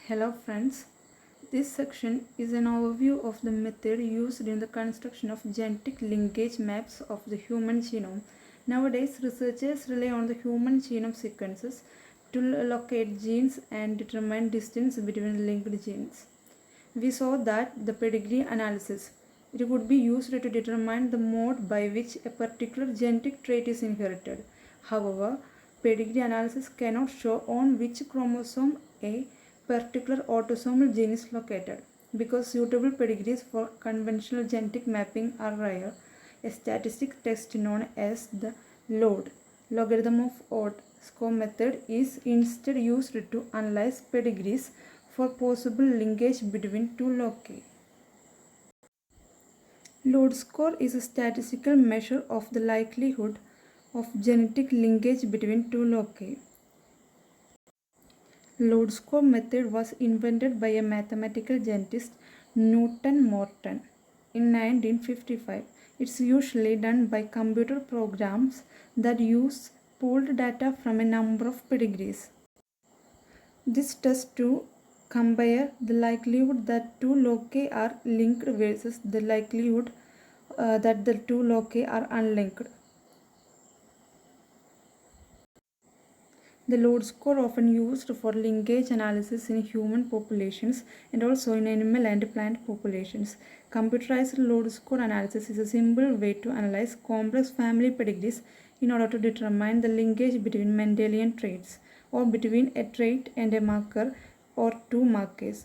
Hello friends, this section is an overview of the method used in the construction of genetic linkage maps of the human genome. Nowadays, researchers rely on the human genome sequences to locate genes and determine distance between linked genes. We saw that the pedigree analysis it could be used to determine the mode by which a particular genetic trait is inherited. However, pedigree analysis cannot show on which chromosome a particular autosomal gene is located. Because suitable pedigrees for conventional genetic mapping are rare, a statistic test known as the LOD, logarithm of odd score method, is instead used to analyze pedigrees for possible linkage between two loci. Load score is a statistical measure of the likelihood of genetic linkage between two loci. Load score method was invented by a mathematical genetist Newton Morton in 1955. It's usually done by computer programs that use pooled data from a number of pedigrees. This test to compare the likelihood that two loci are linked versus the likelihood that the two loci are unlinked. The load score often used for linkage analysis in human populations and also in animal and plant populations. Computerized load score analysis is a simple way to analyze complex family pedigrees in order to determine the linkage between Mendelian traits or between a trait and a marker or two markers.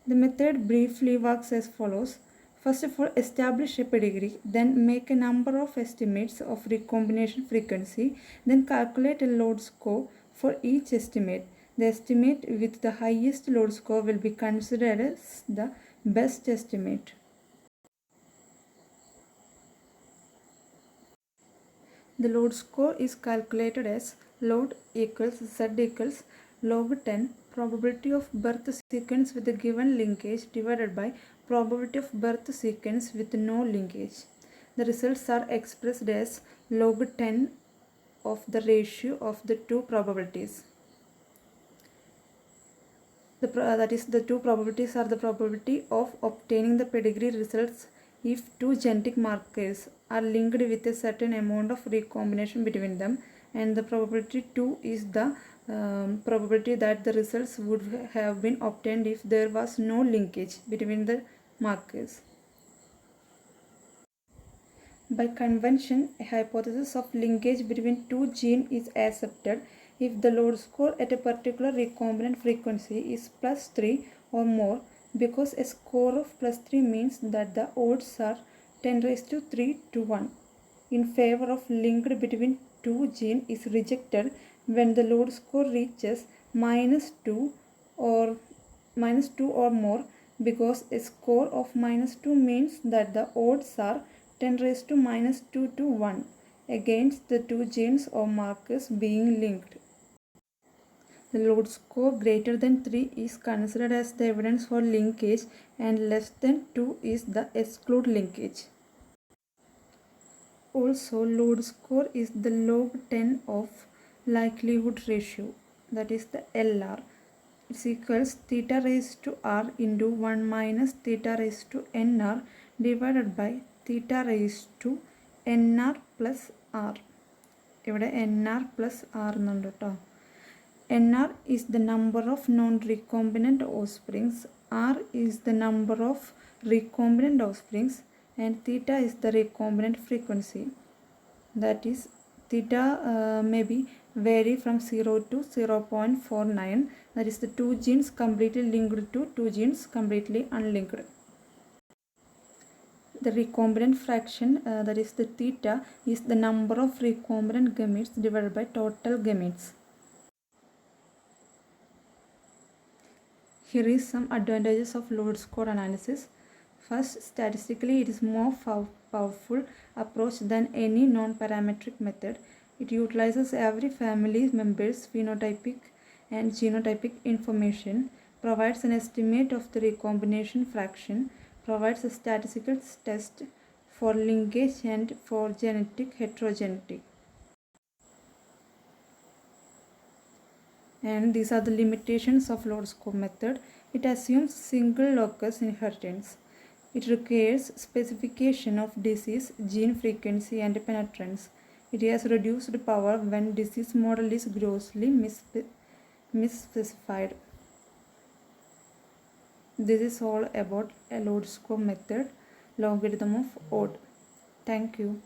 The method briefly works as follows. First of all, establish a pedigree, then make a number of estimates of recombination frequency, then calculate a load score for each estimate. The estimate with the highest load score will be considered as the best estimate. The load score is calculated as load equals z equals log 10 probability of birth sequence with a given linkage divided by probability of birth sequence with no linkage. The results are expressed as log 10 of the ratio of the two probabilities. That is, the two probabilities are the probability of obtaining the pedigree results if two genetic markers are linked with a certain amount of recombination between them, and the probability 2 is the probability that the results would have been obtained if there was no linkage between the markers. By convention, a hypothesis of linkage between two genes is accepted if the load score at a particular recombinant frequency is plus 3 or more, because a score of plus 3 means that the odds are 10 raised to 3 to 1 in favor of linked between two genes is rejected when the load score reaches minus 2 or more, because a score of minus 2 means that the odds are 10 raised to minus 2 to 1 against the two genes or markers being linked. The load score greater than 3 is considered as the evidence for linkage and less than 2 is the exclude linkage. Also, load score is the log 10 of likelihood ratio, that is the LR. It equals theta raised to r into 1 minus theta raised to nr divided by theta raised to nr plus r. ഇവിടെ nr plus r എന്നുണ്ട് കേട്ടോ. nr is the number of non-recombinant offsprings, r is the number of recombinant offsprings, and theta is the recombinant frequency. That is, theta may be vary from 0 to 0.49. That is, the two genes completely linked to two genes completely unlinked. The recombinant fraction, that is the theta, is the number of recombinant gametes divided by total gametes. Here is some advantages of load score analysis. First, statistically it is more powerful approach than any non-parametric method. It utilizes every family member's phenotypic and genotypic information, provides an estimate of the recombination fraction, provides a statistical test for linkage and for genetic heterogeneity. And these are the limitations of load score method. It assumes single locus inheritance. It requires specification of disease, gene frequency, and penetrance. It has reduced power when disease model is grossly misspecified. This is all about a Lord-Score method, logarithm of odd. Thank you.